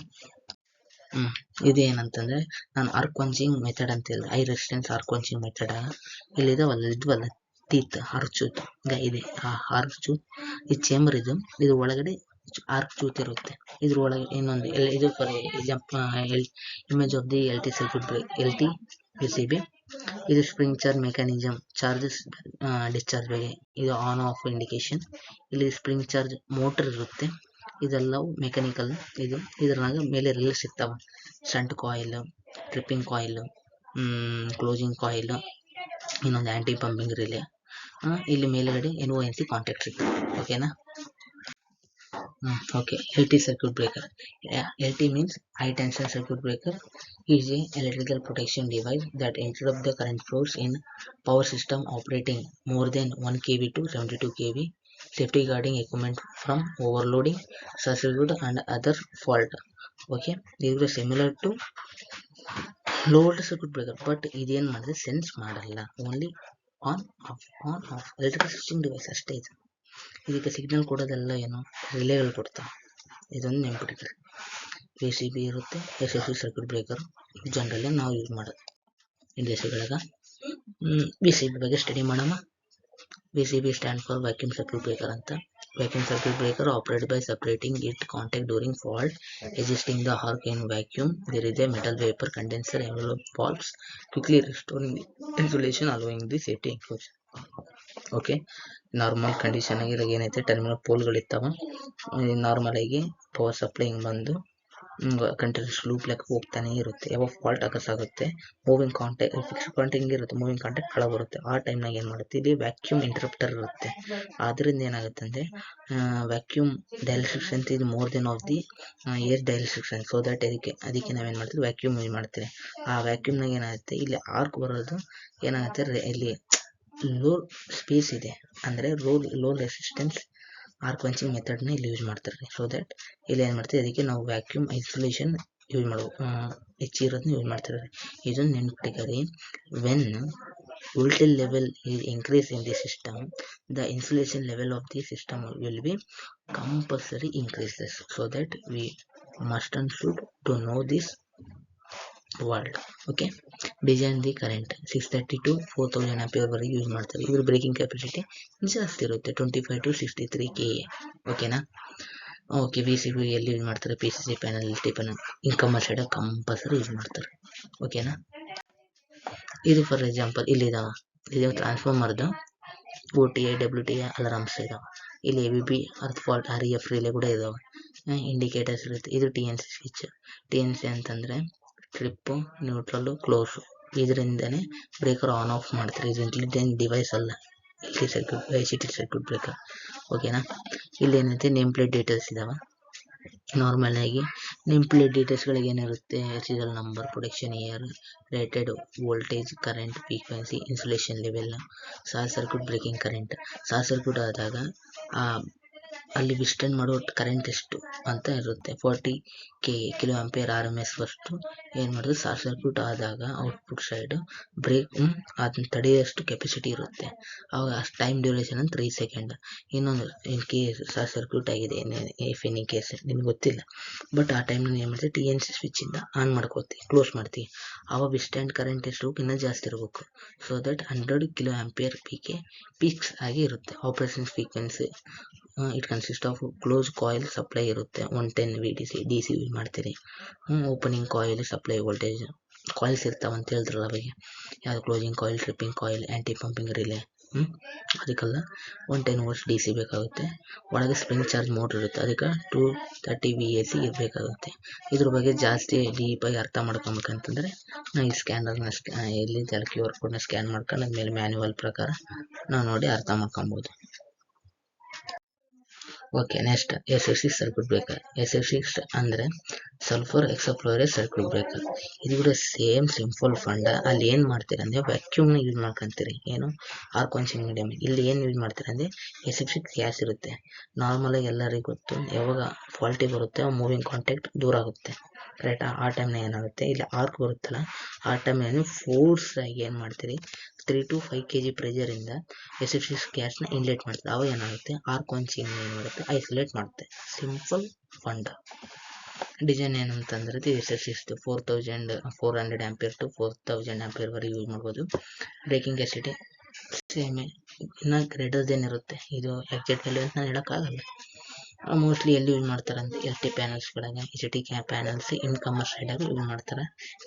[SPEAKER 1] ಇದೇನಂತಂದರೆ ನಾನು ಆರ್ಕ್ ವಂಚಿಂಗ್ ಮೆಥಡ್ ಅಂತ ಹೇಳಿದೆ, high resistance arc quenching method. ಇದ್ವಲ್ಲ ಟೀತ್ ಆರ್ಕ್ ಇದೆ. ಆ ಆರ್ಕ್ ಚೂತ್ ಈ ಚೇಂಬರ್ ಇದು ಒಳಗಡೆ ಆರ್ಕ್ ಚೂತ್ ಇರುತ್ತೆ. ಇದ್ರೊಳಗೆ ಇನ್ನೊಂದು ಇದು for image of the LT circuit break, LTPCB. ಇದು spring charge mechanism, charges discharge ಬಗ್ಗೆ ಇದು ಆನ್ ಆಫ್ ಇಂಡಿಕೇಶನ್. ಇಲ್ಲಿ ಸ್ಪ್ರಿಂಗ್ ಚಾರ್ಜ್ ಮೋಟರ್ ಇರುತ್ತೆ. ಇದೆಲ್ಲವೂ ಮೆಕ್ಯಾನಿಕಲ್. ಇದ್ರಾಗ ಮೇಲೆ ರಿಲೇಸ್ ಇರ್ತಾವೆ, shunt coil, tripping coil, closing coil, ಇನ್ನೊಂದು ಆ್ಯಂಟಿ ಪಂಪಿಂಗ್ ರಿಲೇ. ಇಲ್ಲಿ ಮೇಲುಗಡೆ NONC ಕಾಂಟ್ಯಾಕ್ಟ್ ಸಿಗ್ತದೆ. ಓಕೆನಾ. Okay, LT circuit breaker. LT means high tension circuit breaker is a electrical protection device that interrupt the current flows in power system operating more than 1 kV to 72 kV, safeguarding equipment from overloading, circuit and other fault. Okay, these are similar to low voltage circuit breaker, but ಇದೇನು ಮಾಡಿದ್ರೆ sense ಮಾಡಲ್ಲ, only on off electrical switching device ಅಷ್ಟೇ ಇದು. ಇದಕ್ಕೆ signal ಕೊಡೋದೆಲ್ಲ ಏನು ರಿಲೇಗಳು ಕೊಡ್ತಾವೆ. ಇದೊಂದು ನೆನ್ಪಿಟ್ರಿ. ACB ಇರುತ್ತೆ, SSC ಸರ್ಕ್ಯೂಟ್ ಬ್ರೇಕರ್ ಜನರಲ್ಲಿ ನಾವು ಯೂಸ್ ಮಾಡೋದು ಇಂಡಸ್ಟ್ರಿಗಳಾಗ. VCB ಬಗ್ಗೆ ಸ್ಟಡಿ ಮಾಡೋಣ. VCB stand for vacuum circuit breaker ಅಂತ. Vacuum circuit breaker operated by separating its contact during fault existing the arc in vacuum. There is a metal vapor condenser envelope valves quickly restoring insulation allowing the safety enclosure. Okay, normal condition ಆಗಿ ಇವಾಗ ಏನೈತೆ terminal ಪೋಲ್ಗಳಿರ್ತಾವೆ. Normal ಆಗಿ power supply ಹಿಂಗೆ ಬಂದು continuous loop ಲೆಕ್ಕ ಹೋಗ್ತಾನೆ ಇರುತ್ತೆ. ಯಾವಾಗ ಫಾಲ್ಟ್ ಆಗುತ್ತೆ, ಮೂವಿಂಗ್ ಕಾಂಟ್ಯಾಕ್ಟ್ ಫಿಕ್ಸ್ ಕಾಂಟ್ಯಾಕ್ಟ್ ಇರುತ್ತೆ, ಮೂವಿಂಗ್ ಕಾಂಟ್ಯಾಕ್ಟ್ ಕೆಳಗೆ ಬರುತ್ತೆ. ಆ ಟೈಮ್ನಾಗ ಏನು ಮಾಡುತ್ತೆ, ಇಲ್ಲಿ ವ್ಯಾಕ್ಯೂಮ್ ಇಂಟರಪ್ಟರ್ ಇರುತ್ತೆ. ಆದ್ದರಿಂದ ಏನಾಗುತ್ತೆ ಅಂದರೆ ವ್ಯಾಕ್ಯೂಮ್ ಡೈಎಲೆಕ್ಟ್ರಿಕ್ ಅಂತ ಇದು more than of the air dielectric. So that ಅದಕ್ಕೆ ನಾವೇನು ಮಾಡ್ತೀವಿ, ವ್ಯಾಕ್ಯೂಮ್ ಯೂಸ್ ಮಾಡ್ತೀವಿ. ಆ ವ್ಯಾಕ್ಯೂಮ್ನಾಗ ಏನಾಗುತ್ತೆ, ಇಲ್ಲಿ ಆರ್ಕ್ ಬರೋದು ಏನಾಗುತ್ತೆ, ಇಲ್ಲಿ ಲೋ ಸ್ಪೇಸ್ ಇದೆ ಅಂದರೆ ಲೋ ರೆಸಿಸ್ಟೆನ್ಸ್ ಆರ್ಕ್ ಪಂಚಿಂಗ್ ಮೆಥಡ್ನ ಇಲ್ಲಿ ಯೂಸ್ ಮಾಡ್ತಾರೆ. ಸೊ ದಟ್ ಇಲ್ಲಿ ಏನು ಮಾಡ್ತೀವಿ, ಅದಕ್ಕೆ ನಾವು ವ್ಯಾಕ್ಯೂಮ್ ಐಸೋಲೇಷನ್ ಯೂಸ್ ಮಾಡಬೇಕು, ಹೆಚ್ಚಿರೋದನ್ನ ಯೂಸ್ ಮಾಡ್ತಾರೆ. ಇದನ್ನು ನೆನ್ಪಿಟ್ಕೊಳ್ಳಿ. When voltage level is increased in the system, the insulation level of the system will be compulsory increases. So that we must and should to know this world. Okay, design the current 630 to 4000 ampere ವರೆಗೆ use ಮಾಡ್ತಾರೆ. ಇದ್ರ breaking capacity ಜಾಸ್ತಿ ಇರುತ್ತೆ, 25 to 63 KA. ಓಕೆನಾ? Okay, V C B ಎಲ್ಲಿ use ಮಾಡ್ತಾರೆ, P C C panel, L T panel, incomer side compulsory use ಮಾಡ್ತಾರೆ. ಓಕೆನಾ? ಇದು ಫಾರ್ ಎಕ್ಸಾಂಪಲ್ ಇಲ್ಲಿ ಟ್ರಾನ್ಸ್ಫಾರ್ಮರ್ದು OTA WTA ಅಲಾರಾಮ್ಸ್ ಇದಾವೆ. ಇಲ್ಲಿ ABB earth fault REF relay ಕೂಡ ಇದಾವೆ. ಇಂಡಿಕೇಟರ್ಸ್ ಇರುತ್ತೆ. ಇದು TNC ಸ್ವಿಚ್. TNC ಅಂತಂದರೆ ಟ್ರಿಪ್ಪು, ನ್ಯೂಟ್ರಲ್ಲು, ಕ್ಲೋಸು. ಇದರಿಂದನೇ ಬ್ರೇಕರ್ ಆನ್ ಆಫ್ ಮಾಡ್ತಾರೆ. ಇದು ಇಂಟೆಲಿಜೆಂಟ್ ಡಿವೈಸ್ ಅಲ್ಲ, ICT ಸರ್ಕ್ಯೂಟ್ ಬ್ರೇಕರ್. ಓಕೆನಾ? ಇಲ್ಲಿ ಏನೈತೆ, ನೇಮ್ ಪ್ಲೇಟ್ ಡೀಟೇಲ್ಸ್ ಇದಾವೆ. ನಾರ್ಮಲ್ ಆಗಿ ನೇಮ್ ಪ್ಲೇಟ್ ಡೀಟೇಲ್ಸ್ಗಳಿಗೆ ಏನಿರುತ್ತೆ, serial number, production year, rated voltage, current, frequency, insulation level, short circuit breaking current. Short circuit ಆದಾಗ ಅಲ್ಲಿ ವಿಸ್ಟರ್ನ್ ಮಾಡೋ ಕರೆಂಟ್ ಎಷ್ಟು ಅಂತ ಇರುತ್ತೆ. 40 ಕಿಲೋ ಆಂಪಿಯರ್ RMS ಫಸ್ಟು ಏನು ಮಾಡೋದು, ಶಾರ್ಟ್ ಸರ್ಕ್ಯೂಟ್ ಆದಾಗ ಔಟ್ಪುಟ್ ಸೈಡ್ ಬ್ರೇಕ್ ಅದನ್ನ ತಡೆಯೋಷ್ಟು ಕೆಪಾಸಿಟಿ ಇರುತ್ತೆ. ಅವಾಗ ಅಷ್ಟು ಟೈಮ್ ಡ್ಯೂರೇಷನ್ ಅಂತ 3 ಸೆಕೆಂಡ್. ಇನ್ನೊಂದು ಇನ್ ಕೇಸ್ ಶಾರ್ಟ್ ಸರ್ಕ್ಯೂಟ್ ಆಗಿದೆ, ಇಫ್ ಎನಿ ಕೇಸ್ ನಿಮ್ಗೆ ಗೊತ್ತಿಲ್ಲ, ಬಟ್ ಆ ಟೈಮ್ನಲ್ಲಿ ಏನು ಮಾಡ್ತೀವಿ, TNC ಸ್ವಿಚ್ಚಿಂದ ಆನ್ ಮಾಡ್ಕೋತೀವಿ, ಕ್ಲೋಸ್ ಮಾಡ್ತೀವಿ. ಆವಾಗ ವಿಸ್ಟರ್ನ್ ಕರೆಂಟ್ ಎಷ್ಟು ಇನ್ನೂ ಜಾಸ್ತಿ ಇರಬೇಕು. So that 100 kilo ampere peaks ಆಗಿ ಇರುತ್ತೆ. Operation frequency it consist of close coil supply ಇರುತ್ತೆ, 110 VDC DC ಯೂಸ್ ಮಾಡ್ತೀರಿ. Opening coil supply voltage coils ಇರ್ತಾವೆ ಅಂತ ಹೇಳಿದ್ರಲ್ಲ ಅವಾಗ, ಯಾವುದು ಕ್ಲೋಸಿಂಗ್ ಕಾಯಿಲ್, ಟ್ರಿಪ್ಪಿಂಗ್ ಕಾಯಿಲ್, ಆ್ಯಂಟಿ ಪಂಪಿಂಗ್ ರಿಲೇ. ಅದಕ್ಕೆಲ್ಲ 110 volts DC ಬೇಕಾಗುತ್ತೆ. ಒಳಗೆ ಸ್ಪ್ರಿಂಗ್ ಚಾರ್ಜ್ ಮೋಟ್ರ್ ಇರುತ್ತೆ, ಅದಕ್ಕೆ 230 VAC ಇರಬೇಕಾಗುತ್ತೆ. ಇದ್ರ ಬಗ್ಗೆ ಜಾಸ್ತಿ ಡೀಪಾಗಿ ಅರ್ಥ ಮಾಡ್ಕೊಬೇಕಂತಂದರೆ ನಾವು ಈ ಸ್ಕ್ಯಾನರ್ನ ಎಲ್ಲಿ QR ಕೋಡ್ನ ಸ್ಕ್ಯಾನ್ ಮಾಡ್ಕೊಂಡು ಅದ್ಮೇಲೆ ಮ್ಯಾನ್ಯುವಲ್ ಪ್ರಕಾರ ನಾವು ನೋಡಿ ಅರ್ಥ ಮಾಡ್ಕೊಬೋದು. Okay, next SF6 circuit breaker. SF6 ಅಂದರೆ ಸಲ್ಫರ್ ಎಕ್ಸಪ್ಲೋರೇಟ್ ಸರ್ಕ್ಯೂಟ್ ಬ್ರೇಕರ್. ಇದು ಕೂಡ ಸೇಮ್ ಸಿಂಪಲ್ ಫಂಡ. ಅಲ್ಲಿ ಏನು ಮಾಡ್ತೀರ ಅಂದರೆ ವ್ಯಾಕ್ಯೂಮ್ನ ಯೂಸ್ ಮಾಡ್ಕೊತೀರಿ. ಏನು, ಆರ್ಕ್ ಪಂಚಿಂಗ್ ಮೀಡಿಯಮ್. ಇಲ್ಲಿ ಏನು ಯೂಸ್ ಮಾಡ್ತೀರ ಅಂದರೆ SF6 ಗ್ಯಾಸ್ ಇರುತ್ತೆ. ನಾರ್ಮಲಾಗಿ ಎಲ್ಲರಿಗೂ ಗೊತ್ತು, ಯಾವಾಗ ಫಾಲ್ಟಿ ಬರುತ್ತೆ ಮೂವಿಂಗ್ ಕಾಂಟ್ಯಾಕ್ಟ್ ದೂರ ಆಗುತ್ತೆ, ಕರೆಕ್ಟಾ? ಆ ಟೈಮ್ನ ಏನಾಗುತ್ತೆ, ಇಲ್ಲಿ ಆರ್ಕ್ ಬರುತ್ತಲ್ಲ, ಆ ಟೈಮ್ನಲ್ಲಿ ಫೋರ್ಸ್ ಆಗಿ ಏನು ಮಾಡ್ತೀರಿ, 3 to 5 kg ಪ್ರೆಷರಿಂದ SF6 ಗ್ಯಾಸ್ನ ಇನ್ಲೆಟ್ ಮಾಡ್ತಾರೆ. ಅವಾಗ ಏನಾಗುತ್ತೆ, ಆರ್ಕ್ ಪಂಚಿಂಗ್ ಏನು ಮಾಡುತ್ತೆ, ಐಸೋಲೇಟ್ ಮಾಡುತ್ತೆ. Simple fund. ಡಿಸೈನ್ ಏನಂತಂದ್ರೆ SF6 400 ಆಂಪಿಯರ್ ಟು 4000 ಆಂಪಿಯರ್ ವರೆಗೆ ಯೂಸ್ ಮಾಡ್ಬೋದು. ಬ್ರೇಕಿಂಗ್ ಕೆಪಾಸಿಟಿ ಸೇಮೆ, ಇನ್ನು ಗ್ರೇಟರ್ ದೆನ್ ಇರುತ್ತೆ. ಇದು ಎಕ್ಸಾಕ್ಟ್ ವ್ಯಾಲ್ಯೂ ಅಂತ ನಾನು ಹೇಳೋಕ್ಕಾಗಲ್ಲ. ಮೋಸ್ಟ್ಲಿ ಎಲ್ಲಿ ಯೂಸ್ ಮಾಡ್ತಾರೆ ಅಂತ LT ಪ್ಯಾನಲ್ಸ್ಗಳಾಗ, HT ಪ್ಯಾನಲ್ಸ್ ಇನ್ಕಮರ್ ಸೈಡಾಗ ಯೂಸ್ ಮಾಡ್ತಾರೆ.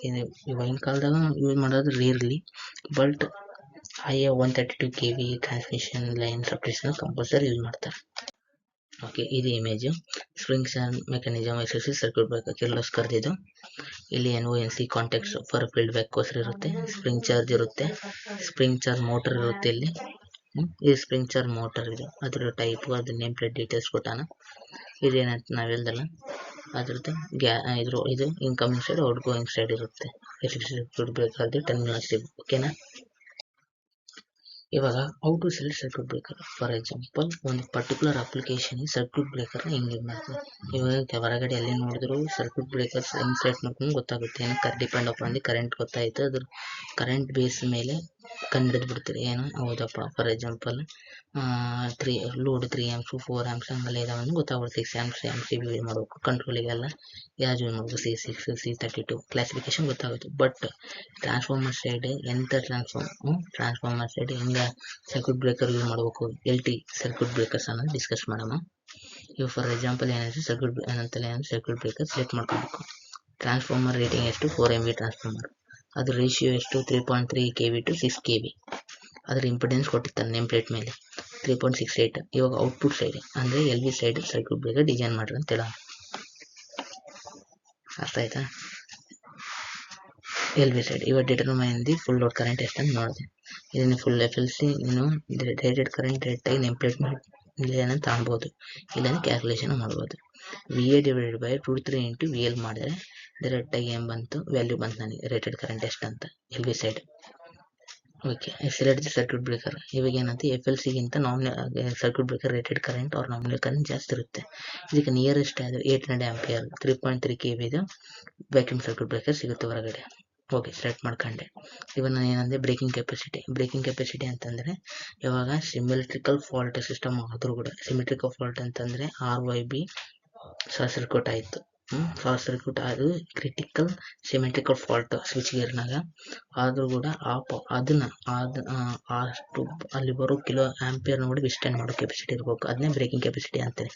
[SPEAKER 1] ಇದು ಇವಾಗಿನ ಕಾಲದಾಗ ಯೂಸ್ ಮಾಡೋದು rarely, but IA 132 kV transmission line suppression compulsory use ಮಾಡ್ತಾರೆ. ಓಕೆ, ಇದು image spring charge mechanism SF6 circuit breaker ಕಿರ್ಲೋಸ್ಕರ್ದಿದ್ದು. ಇಲ್ಲಿ NONC contacts for field back coaster ಇರುತ್ತೆ, ಸ್ಪ್ರಿಂಗ್ ಚಾರ್ಜ್ ಇರುತ್ತೆ, ಸ್ಪ್ರಿಂಗ್ ಚಾರ್ಜ್ ಮೋಟರ್ ಇರುತ್ತೆ. ಇಲ್ಲಿ ಇದು ಸ್ಪ್ರಿಂಗ್ ಚಾರ್ಜ್ ಮೋಟರ್. ಇದು ಅದ್ರ ಟೈಪು, ಅದ್ರ ನೇಮ್ ಪ್ಲೇಟ್ ಡೀಟೇಲ್ಸ್ ಕೊಟ್ಟಾನ. ಇದೇನಂತ ನಾವು ಹೇಳ್ದಲ್ಲ, ಅದ್ರದ್ದು ಇದು incoming side, outgoing side ಇರುತ್ತೆ. SF6 ಸರ್ಕ್ಯೂಟ್ ಬ್ರೇಕರ್ದು ಟರ್ಮಿನಲ್ಸ್ ಇವು. ಓಕೆನಾ? ಇವಾಗ how to select circuit breaker. For example, ಒಂದು ಪರ್ಟಿಕ್ಯುಲರ್ ಅಪ್ಲಿಕೇಶನ್ ಸರ್ಕ್ಯೂಟ್ ಬ್ರೇಕರ್ನ ಹೆಂಗೆ ಯೂಸ್ ಮಾಡ್ತಾರೆ. ಇವಾಗ ಹೊರಗಡೆ ಎಲ್ಲಿ ನೋಡಿದ್ರು ಸರ್ಕ್ಯೂಟ್ ಬ್ರೇಕರ್ಸ್ ಹೆಂಗೆ ಸೆಲೆಕ್ಟ್ ಮಾಡ್ಕೊಂಡು ಗೊತ್ತಾಗುತ್ತೆ. ಏನು depend up on the current ಗೊತ್ತಾಯಿತು, ಅದ್ರ ಕರೆಂಟ್ ಬೇಸ್ ಮೇಲೆ ಕಂಡು ಬಿಡ್ತೀರಿ. ಏನು, ಹೌದಪ್ಪ, for example load 3 amps 4 amps ಹಂಗೆಲ್ಲ ಇದಾವೆ ಗೊತ್ತಾಗುತ್ತೆ. 6 amps MCB ಯೂಸ್ ಮಾಡಬೇಕು. ಕಂಟ್ರೋಲಿಗೆಲ್ಲ ಯಾವ್ದು ಯೂಸ್ ಮಾಡಬೇಕು, C6 C32 ಕ್ಲಾಸಿಫಿಕೇಶನ್ ಗೊತ್ತಾಗುತ್ತೆ. ಬಟ್ ಟ್ರಾನ್ಸ್ಫಾರ್ಮರ್ ಸೈಡ್ ಎಂಥ ಟ್ರಾನ್ಸ್ಫಾರ್ಮರ್ ಸೈಡ್ ಹೆಂಗೆ ಸರ್ಕ್ಯೂಟ್ ಬ್ರೇಕರ್ ಯೂಸ್ ಮಾಡಬೇಕು, LT ಸರ್ಕ್ಯೂಟ್ ಬ್ರೇಕರ್ಸ್ ಅನ್ನೋದು ಡಿಸ್ಕಸ್ ಮಾಡೋಣ. ಇವು ಫಾರ್ ಎಕ್ಸಾಂಪಲ್ ಏನಾದರೂ ಸರ್ಕ್ಯೂಟ್ ಬ್ರೇಕರ್ ಸೆಲೆಕ್ಟ್ ಮಾಡ್ಕೋಬೇಕು. ಟ್ರಾನ್ಸ್ಫಾರ್ಮರ್ ರೇಟಿಂಗ್ ಎಷ್ಟು, 4 MV ಟ್ರಾನ್ಸ್ಫಾರ್ಮರ್. ಅದ್ರ ರೇಷಿಯೋ ಎಷ್ಟು, 3.3 kV to 6 kV. ಅದರ ಇಂಪಿಡೆನ್ಸ್ ಕೊಟ್ಟಿರ್ತಾನೆ ನೇಮ್ ಪ್ಲೇಟ್ ಮೇಲೆ, 3.68. ಇವಾಗ ಔಟ್ಪುಟ್ ಸೈಡ್ ಅಂದರೆ LV side circuit breaker design ಮಾಡ್ರಿ ಅಂತ ಹೇಳೋಣ. ಅರ್ಥ ಆಯ್ತಾ? LV ಸೈಡ್ ಇವಾಗ determine the full load current ಎಷ್ಟು ಅಂತ ನೋಡಿದೆ. ಇದನ್ನು ಫುಲ್ FLC ಇನ್ನು ರೇಟೆಡ್ ಕರೆಂಟ್ ರೇಟಾಗಿ ನೇಮ್ ಪ್ಲೇಟ್ ಮೇಲೆ ಏನಂತ ಕಾಣ್ಬೋದು, ಇಲ್ಲಾಂದ್ರೆ ಕ್ಯಾಲ್ಕುಲೇಷನ್ ಮಾಡ್ಬೋದು. VA divided by √3 into VL ಮಾಡಿದ್ರೆ ಡೈರೆಕ್ಟಾಗಿ ಏನು ಬಂತು, ವ್ಯಾಲ್ಯೂ ಬಂತು ನನಗೆ, ರೇಟೆಡ್ ಕರೆಂಟ್ ಎಷ್ಟು ಅಂತ LV side. Okay, select the circuit breaker. ಇವಾಗ ಏನಂತ FLCಗಿಂತ nominal circuit breaker rated current or nominal current ಜಾಸ್ತಿ ಇರುತ್ತೆ. ಇದಕ್ಕೆ ನಿಯರೆಸ್ಟ್ ಆದ್ರೆ 800 ಆಂಪಿಯರ್ 3.3 kV ಇದು ವ್ಯಾಕ್ಯೂಮ್ ಸರ್ಕ್ಯೂಟ್ ಬ್ರೇಕರ್ ಸಿಗುತ್ತೆ ಹೊರಗಡೆ. ಓಕೆ, ಸೆಲೆಕ್ಟ್ ಮಾಡ್ಕೊಂಡೆ. ಇವಾಗ ನಾನು ಏನಂದ್ರೆ ಬ್ರೇಕಿಂಗ್ ಕೆಪಾಸಿಟಿ ಅಂತಂದ್ರೆ ಇವಾಗ ಸಿಮೆಟ್ರಿಕಲ್ ಫಾಲ್ಟ್ ಸಿಸ್ಟಮ್ ಆದ್ರೂ ಕೂಡ, ಸಿಮೆಟ್ರಿಕಲ್ ಫಾಲ್ಟ್ ಅಂತಂದ್ರೆ RYB ಶಾರ್ಟ್ ಸರ್ಕ್ಯೂಟ್ ಆಯ್ತು. ಶಾರ್ಟ್ ಸರ್ಕ್ಯೂಟ್ ಅದು ಕ್ರಿಟಿಕಲ್ ಸಿಮೆಟ್ರಿಕಲ್ ಫಾಲ್ಟ್ ಸ್ವಿಚ್ ಗೇರ್ನಾಗ ಆದ್ರೂ ಕೂಡ ಅದನ್ನ ಅಷ್ಟು ಅಲ್ಲಿ ಬರೋ ಕಿಲೋ ಆಂಪಿಯರ್ ನೋಡಿ ವಿಸ್ಟೈನ್ ಮಾಡೋ ಕೆಪಾಸಿಟಿ ಇರಬೇಕು. ಅದನ್ನೇ ಬ್ರೇಕಿಂಗ್ ಕೆಪಾಸಿಟಿ ಅಂತಾರೆ.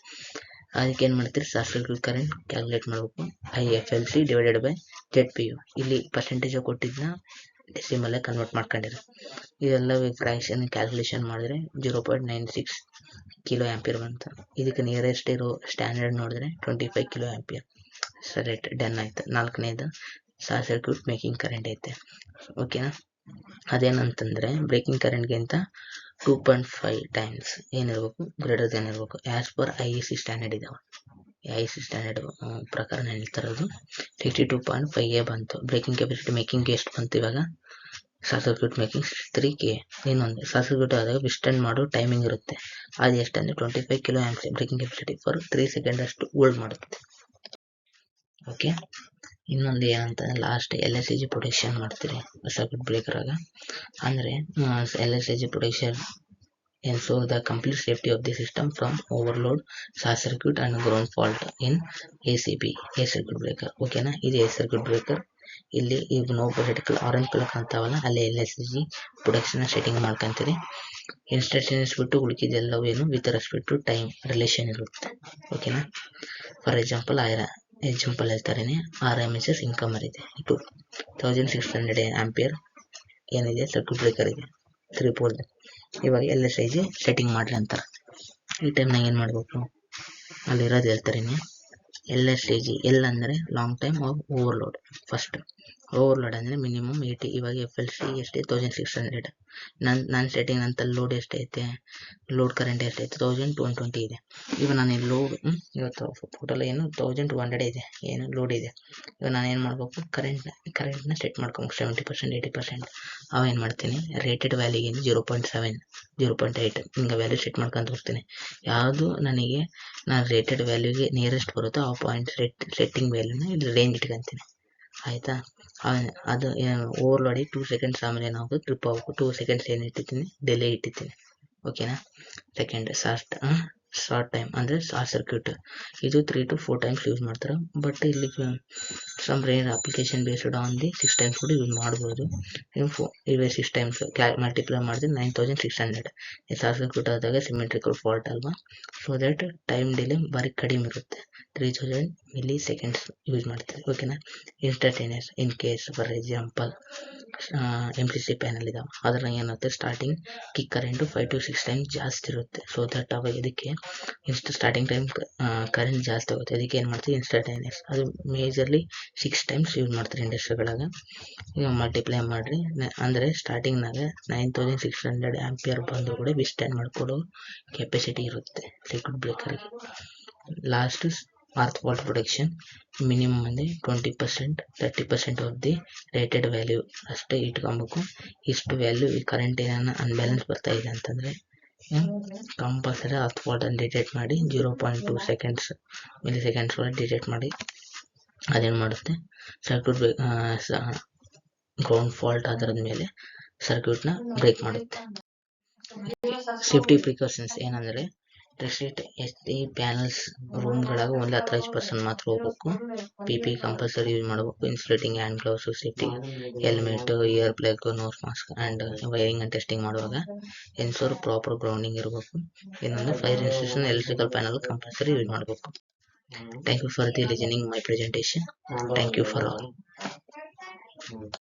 [SPEAKER 1] ಅದಕ್ಕೆ ಏನು ಮಾಡ್ತೀರಿ, ಶಾರ್ಟ್ ಸರ್ಕ್ಯೂಟ್ ಕರೆಂಟ್ ಕ್ಯಾಲ್ಕುಲೇಟ್ ಮಾಡಬೇಕು. IFLC divided by ZPU. ಇಲ್ಲಿ ಪರ್ಸೆಂಟೇಜ್ ಕೊಟ್ಟಿದ್ದನ್ನ ಡೆಸಿಮಲ್ ಕನ್ವರ್ಟ್ ಮಾಡ್ಕೊಂಡಿರಿ. ಇದೆಲ್ಲ ಫ್ರಾಕ್ಷನ್ ಕ್ಯಾಲ್ಕುಲೇಷನ್ ಮಾಡಿದ್ರೆ 0.96 ಕಿಲೋ ಆಂಪಿಯರ್ ಬಂತು. ಇದಕ್ಕೆ ನಿಯರೆಸ್ಟ್ ಇರೋ ಸ್ಟ್ಯಾಂಡರ್ಡ್ ನೋಡಿದ್ರೆ 25 ಕಿಲೋ ಆಂಪಿಯರ್. ಸೆಲೆಕ್ಟ್ ಡನ್ ಆಯ್ತು. 4ನೇದು ಶಾರ್ಟ್ ಸರ್ಕ್ಯೂಟ್ ಮೇಕಿಂಗ್ ಕರೆಂಟ್ ಐತೆ. ಓಕೆನಾ, ಅದೇನಂತಂದ್ರೆ ಬ್ರೇಕಿಂಗ್ ಕರೆಂಟ್ಗಿಂತ 2.5 ಟೈಮ್ಸ್ ಏನಿರಬೇಕು, ಗ್ರೇಟರ್ ದೆನ್ ಇರಬೇಕು. ಆ್ಯಸ್ ಪರ್ IEC ಸ್ಟ್ಯಾಂಡರ್ಡ್ ಇದಾವೆ. IEC ಸ್ಟ್ಯಾಂಡರ್ಡ್ ಪ್ರಕಾರ ಹೇಳ್ತಿರೋದು 62.5 ಬಂತು. ಬ್ರೇಕಿಂಗ್ ಕೆಪಾಸಿಟಿ ಮೇಕಿಂಗ್ ಎಷ್ಟು ಬಂತು ಇವಾಗ? Short circuit making 3K. ಇನ್ನೊಂದು ಶಾರ್ಟ್ ಸರ್ಕ್ಯೂಟ್ ಆದಾಗ ವಿಸ್ಟರ್ನ್ ಮಾಡೋ ಟೈಮಿಂಗ್ ಇರುತ್ತೆ. ಅದು ಎಷ್ಟಂದ್ರೆ 25 kilo ampere breaking capacity for 3 second ಅಷ್ಟು ಹೋಲ್ಡ್ ಮಾಡುತ್ತೆ. ಓಕೆ, ಇನ್ನೊಂದು ಏನಂತ ಲಾಸ್ಟ್ LSAG ಪ್ರೊಟೆಕ್ಷನ್ ಮಾಡ್ತೀರಿ ಸರ್ಕ್ಯೂಟ್ ಬ್ರೇಕರಾಗ. ಅಂದರೆ LSAG protection ensure the complete safety of the system from overload, short circuit and ground fault in ACB, A circuit breaker. ಓಕೆನಾ, ಇದು A circuit breaker. ಇಲ್ಲಿ ಈಗ ನೋ ಪೊಲಿಟಿಕಲ್ ಆರೆಂಜ್ ಕಲರ್ ಕಾಣ್ತಾವಲ್ಲ, ಅಲ್ಲಿ LSAG protection setting ಮಾಡ್ಕೊಂತೀರಿ. Instructions ಬಿಟ್ಟು ಉಳಿಕಿದೆಲ್ಲವೂ ಏನು with respect to time relation ಇರುತ್ತೆ. ಓಕೆನಾ, ಫಾರ್ ಎಕ್ಸಾಂಪಲ್ ಹೇಳ್ತಾರೆ, RMSS ಇನ್ಕಮರ್ ಇದೆ 2600 ಆಂಪಿಯರ್ ಏನಿದೆ ಸರ್ಕ್ಯೂಟ್ ಬ್ರೇಕರ್ ಇದೆ 3 ಪೋಲ್. ಇವಾಗ LSAG ಸೆಟ್ಟಿಂಗ್ ಮಾಡ್ರಿ ಅಂತಾರೆ. ಈ ಟೈಮ್ನಾಗ ಏನು ಮಾಡಬೇಕು, ಅಲ್ಲಿರೋದು ಹೇಳ್ತಾರೆ. LSAG ಎಲ್ ಅಂದರೆ long time of overload. First overload ಅಂದರೆ ಮಿನಿಮಮ್ 80. ಇವಾಗ FLC ಎಷ್ಟೇ 1600. ನನ್ನ ಸೆಟ್ಟಿಂಗ್ ಅಂತ ಲೋಡ್ ಎಷ್ಟೈತೆ, ಲೋಡ್ ಕರೆಂಟ್ ಎಷ್ಟೈತೆ 1220 ಇದೆ. ಈಗ ನಾನು ಲೋಡ್ ಇವತ್ತು ಟೋಟಲ್ ಏನು 1200 ಇದೆ, ಏನು ಲೋಡ್ ಇದೆ. ಇವಾಗ ನಾನು ಏನು ಮಾಡಬೇಕು, ಕರೆಂಟ್ನ ಸೆಟ್ ಮಾಡ್ಕೊಬೇಕು 70% 80%. ಅವೇನು ಮಾಡ್ತೀನಿ, ರೇಟೆಡ್ ವ್ಯಾಲ್ಯೂಗೇನು 0.7 0.8 ಹಿಂಗೆ ವ್ಯಾಲ್ಯೂ ಸೆಟ್ ಮಾಡ್ಕೊಂತ ಹೋಗ್ತೀನಿ. ಯಾವುದು ನನಗೆ ನಾನು ರೇಟೆಡ್ ವ್ಯಾಲ್ಯೂಗೆ ನಿಯರೆಸ್ಟ್ ಬರುತ್ತೋ ಆ ಪಾಯಿಂಟ್ ಸೆಟ್ಟಿಂಗ್ ವ್ಯಾಲ್ಯೂನ ಇಲ್ಲಿ ರೇಂಜ್ ಇಟ್ಕೊಂತೀನಿ. ಆಯಿತಾ, ಅದು ಓವರ್ಲೋಡಿ 2 ಸೆಕೆಂಡ್ಸ್ ಆಮೇಲೆ ನಾವು ಟ್ರಿಪ್ ಆಗಬೇಕು. 2 ಸೆಕೆಂಡ್ಸ್ ಏನು ಇಟ್ಟಿದ್ದೀನಿ, ಡಿಲೇ ಇಟ್ಟಿದ್ದೀನಿ. ಓಕೆನಾ, ಸೆಕೆಂಡ್ ಶಾರ್ಟ್ ಟೈಮ್ ಅಂದರೆ ಶಾರ್ಟ್ ಸರ್ಕ್ಯೂಟ್ ಇದು 3 to 4 ಟೈಮ್ಸ್ ಯೂಸ್ ಮಾಡ್ತಾರೆ. ಬಟ್ ಇಲ್ಲಿ some rare application based on the 6 times ಕೂಡ ಯೂಸ್ ಮಾಡ್ಬೋದು. ಇವೆ 6 ಟೈಮ್ಸ್ ಮಲ್ಟಿಪ್ಲೈ ಮಾಡಿದ್ರೆ 9600. ಶಾರ್ಟ್ ಸರ್ಕ್ಯೂಟ್ ಆದಾಗ ಸಿಮೆಟ್ರಿಕಲ್ ಫಾಲ್ಟ್ ಅಲ್ವಾ, ಸೊ ದಟ್ ಟೈಮ್ ಡಿಲೇ ಭಾರಿ ಕಡಿಮೆ ಇರುತ್ತೆ. 3000 ಮಿಲಿ ಸೆಕೆಂಡ್ಸ್ ಯೂಸ್ ಮಾಡ್ತೀವಿ. ಓಕೆನಾ, instantaneous in case for example MCC panel ಇದಾವೆ, ಅದ್ರಾಗ ಏನಾಗುತ್ತೆ starting kick current 5 to 6 times ಜಾಸ್ತಿ ಇರುತ್ತೆ. ಸೊ ದಟ್ ಅವಾಗ ಇದಕ್ಕೆ ಸ್ಟಾರ್ಟಿಂಗ್ ಟೈಮ್ ಕರೆಂಟ್ ಜಾಸ್ತಿ ಆಗುತ್ತೆ. ಅದಕ್ಕೆ ಏನು ಮಾಡ್ತೀವಿ, ಇನ್ಸ್ಟಂಟೇನಿಯಸ್ ಅದು ಮೇಜರ್ಲಿ 6 ಟೈಮ್ಸ್ ಯೂಸ್ ಮಾಡ್ತಾರೆ ಇಂಡಸ್ಟ್ರಿಗಳಾಗ. ಈಗ ಮಲ್ಟಿಪ್ಲೈ ಮಾಡಿರಿ ಅಂದರೆ ಸ್ಟಾರ್ಟಿಂಗ್ನಾಗ 9600 ಆಂಪಿಯರ್ ಬಂದು ಕೂಡ ವಿಸ್ಟೈನ್ ಮಾಡ್ಕೊಡೋ ಕೆಪಾಸಿಟಿ ಇರುತ್ತೆ ಸರ್ಕ್ಯೂಟ್ ಬ್ರೇಕರ್ಗೆ. Last earth fault protection minimum ಅಂದರೆ 20% 30% ಆಫ್ ದಿ ರೇಟೆಡ್ ವ್ಯಾಲ್ಯೂ ಅಷ್ಟೇ ಇಟ್ಕೊಬೇಕು. ಇಷ್ಟು ವ್ಯಾಲ್ಯೂ ಈ ಕರೆಂಟ್ ಏನಾನ ಅನ್ಬ್ಯಾಲೆನ್ಸ್ ಬರ್ತಾ ಇದೆ ಅಂತಂದರೆ ಕಂಪಲ್ಸರಿ ಅರ್ತ್ ಫಾಲ್ಟನ್ನು ಡಿಟೆಕ್ಟ್ ಮಾಡಿ 0.2 ಸೆಕೆಂಡ್ಸ್ ಮಿಲಿ ಸೆಕೆಂಡ್ಸ್ ಒಳಗೆ ಡಿಟೆಕ್ಟ್ ಮಾಡಿ ಅದೇನು ಮಾಡುತ್ತೆ, ಸರ್ಕ್ಯೂಟ್ ಗ್ರೌಂಡ್ ಫಾಲ್ಟ್ ಅದರದ ಮೇಲೆ ಸರ್ಕ್ಯೂಟ್ನ ಬ್ರೇಕ್ ಮಾಡುತ್ತೆ. ಸೇಫ್ಟಿ ಪ್ರಿಕಾಷನ್ಸ್ ಏನಂದರೆ ರೆಸ್ಟ್ರಿಕ್ಟ್ ST ಪ್ಯಾನಲ್ಸ್ ರೂಮ್ಗಳಾಗ ಒಂದು 15% ಮಾತ್ರ ಹೋಗ್ಬೇಕು. PP ಕಂಪಲ್ಸರಿ ಯೂಸ್ ಮಾಡಬೇಕು. Insulating hand gloves, safety helmet, ear plug, nose mask and wiring and testing ಮಾಡುವಾಗ ಎನ್ಸೋರ್ ಪ್ರಾಪರ್ ಗ್ರೌಂಡಿಂಗ್ ಇರಬೇಕು. ಇನ್ನೊಂದು fire institution electrical panel compulsory use ಮಾಡಬೇಕು. Thank you for the listening my presentation. Thank you for all.